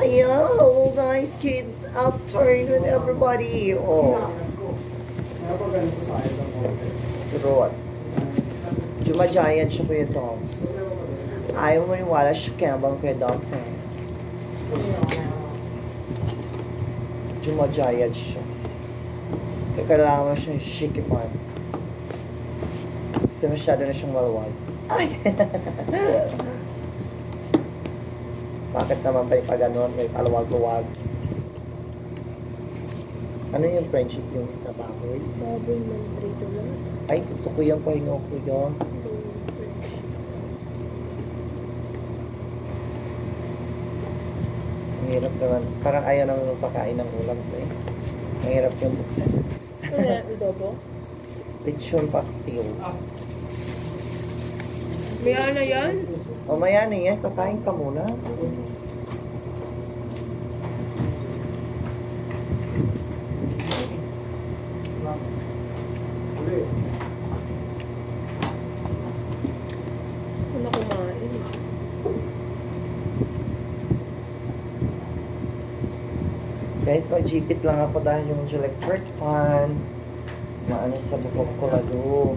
Ayo, guys, good afternoon, everybody. Oh. Trot. Juma Giant siya Kuya Tom. Ayaw mo maniwala siya kembang Kuya Tom. Juma Giant siya. Kaya kailangan mo siyang shikipan. Kasi masyado na siyang maluwag. Ay! Bakit naman pa gano'n? May paluwag-luwag. Ano yung friendship yung sa baboy? Baboy man, prito lang. Ay, gusto ko yung pahinga ko yun. Ang hirap naman. Parang ayaw naman magpakain ng ulam ko eh. Ang hirap yung buksan. Ano yan? Adobo? Lechon pastil. Maya na yan? O maya na yan, kakain ka muna. Ano kumain? Guys, mag-jipit lang ako dahil yung electric fan. Maano sa bukok ko lalo.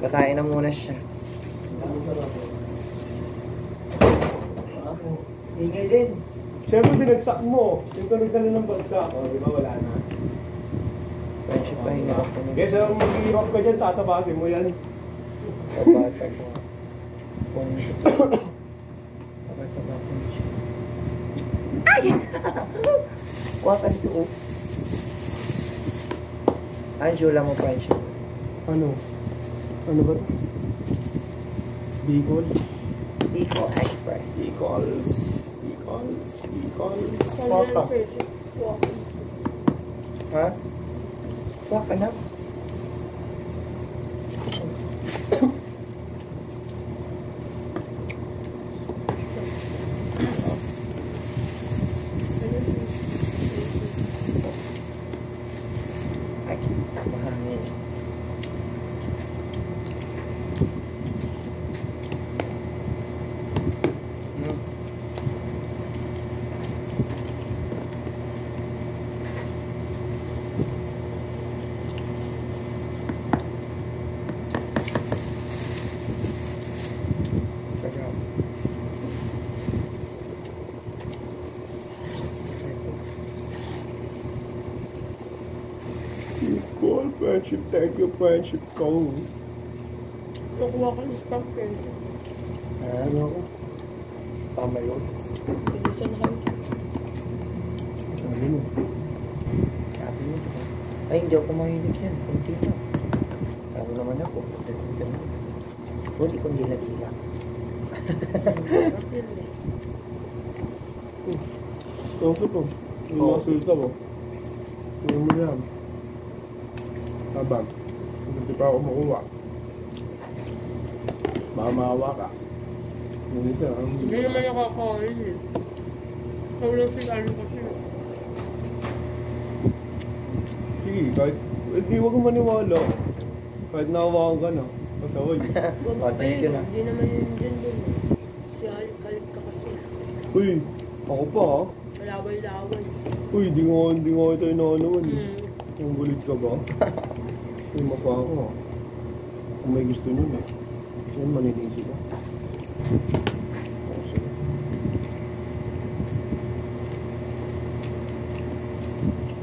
Kakain na muna siya. Ingay din. Siyempre, binagsak mo. Yung tunog na ng bagsak. O, di ba? Wala na. Friendship pa hinga ako. Kesa mag-iirap ka dyan, tatabasin mo yan. Kabata ko. Kabata ko. Ay! Kuha ka dito. Angela mo, friendship. Ano? Ano ba ito? Bicol? Bicol Express. Bicols. Papa. Ha? Kuha ka na. Ay, mahangin. Bicol, friendship. Thank you, friendship ko. Nakuha ka ng stock eh. Ano ako? Tama yun. Pagisa na kami. Ano mo? Sabi mo. Ay, hindi ako mahilig yan. Kunti na. Sabi naman ako. Hindi kong dila-dila. Ito po. Yung mga sulta mo. Yung mo yan. Tabang. Hindi pa ako makuha. Baka makawa ka. Yung isa. Hindi naman nakakain eh. Walang sigalo kasi. Sige, kahit hindi wag kang maniwala. Kahit nakawakan ka na. Pasaway. Thank you na. Hindi naman yun dyan dun eh. Si Kalit ka kasi. Uy, ako pa ha. Laway-laway. Uy, di nga ito inaanawan eh. Ang gulit ka ba? Uy, mapa ako ha. Kung may gusto nyo eh. Yan, maninisi ka. Sige.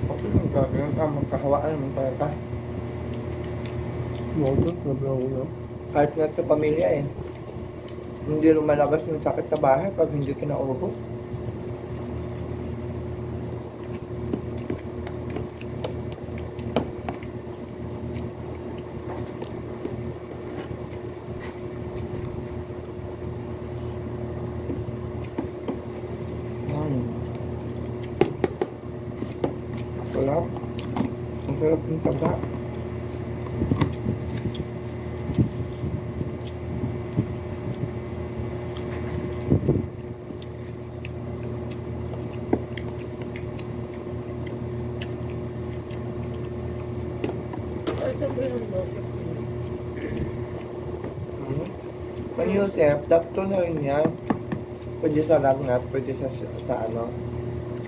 Kasi nung gagawin ka, magkahawaan naman tayo ka. Motor, nabilang ko na. Kahit nga sa pamilya eh. Hindi lumalabas yung sakit sa bahay pag hindi kinaubos. Sarap. Ang sarap ng taba. Ay, sabi ang dosya. Ang Yusef, dakto na rin yan. Pwede sa lagnat, pwede sa ano,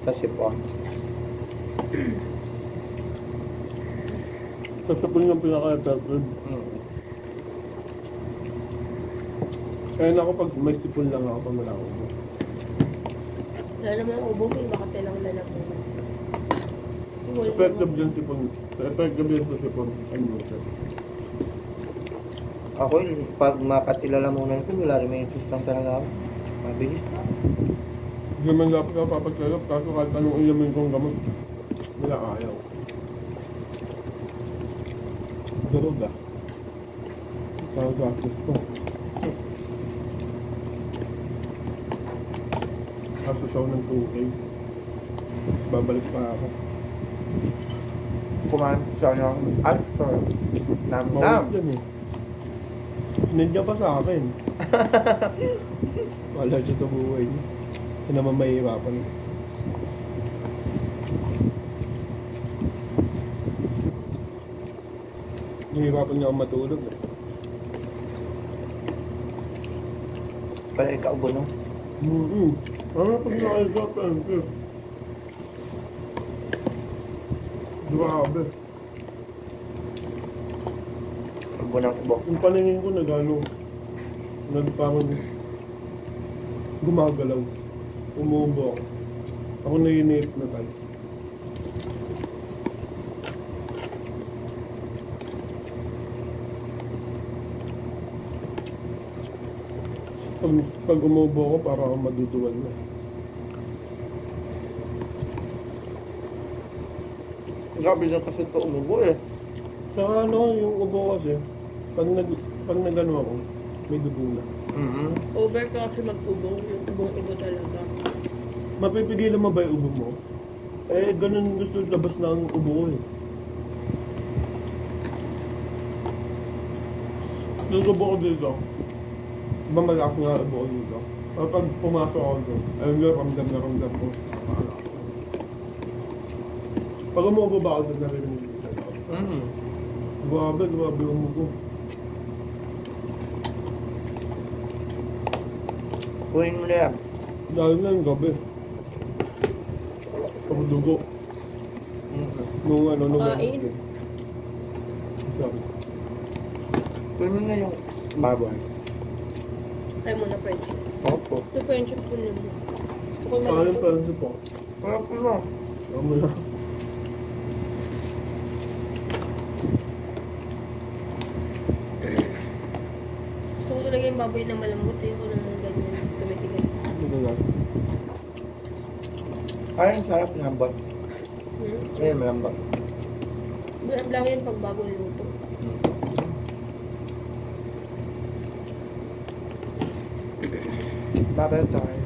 sa sipon. Tatapon yung pinaka-effective. Kaya na ako pag may sipon lang ako pag wala ako. Wala naman ang ubo, may baka lang po. Effective yan sipon. Effective yan sa sipon. Ano siya? Ako, pag makatila muna ko, wala rin may interest lang talaga ako. Mabilis na. Hindi naman dapat ako papagkalap, kaso kahit anong iyamin kong gamot, wala ayaw. Darog ah. Saan gastos ko? Kaso siya ng 2K. Babalik pa ako. Kumain sa ano, Astor. Nam-nam. Mawag yan eh. Sinadya pa sa akin. Wala siya sa buhay niya. Kaya naman mahihirapan. Nahihirapan niya akong matulog eh. Pala ikaw ba no? Ano pag nakahirapan ko? Grabe. Ubo ng ubo. Yung paningin ko nagano, nagparang gumagalaw. Umubo ako. Ako na-hypnotize. Pag umubo ako, para ako maduduwal na. Grabe na kasi ito umubo eh. Saka ano, yung ubo kasi, pag nagano ako, may dugo na. Over ka kasi mag-ubo, yung ubong-ubo talaga. Mapipigilan mo ba yung ubo mo? Eh, ganun gusto labas na ang ubo ko eh. Yung ubo ko dito, iba malakas nga ubo ko dito. Pero pag pumasok ako doon, ayun nga, ramdam na ramdam ko. Pag umubo ba ako doon, narinig ko siya. Grabe yung ubo. Kuhin mo na yan. Dahil na yung gabi. Pag dugo. Nung ano, nung Kain. Sabi. Kuhin mo na yung baboy. Tayo muna friendship. Opo. Ito friendship ko nyo. Ito ko Kain malito. pa rin po. Sarap na. Amo na. Gusto ko talaga yung baboy na malambot. Ayoko naman ganyan tumitigas. Ano na? Parang sarap ng bot. Eh, malambot. Malambot lang yun pag bagong luto. Babay tayo.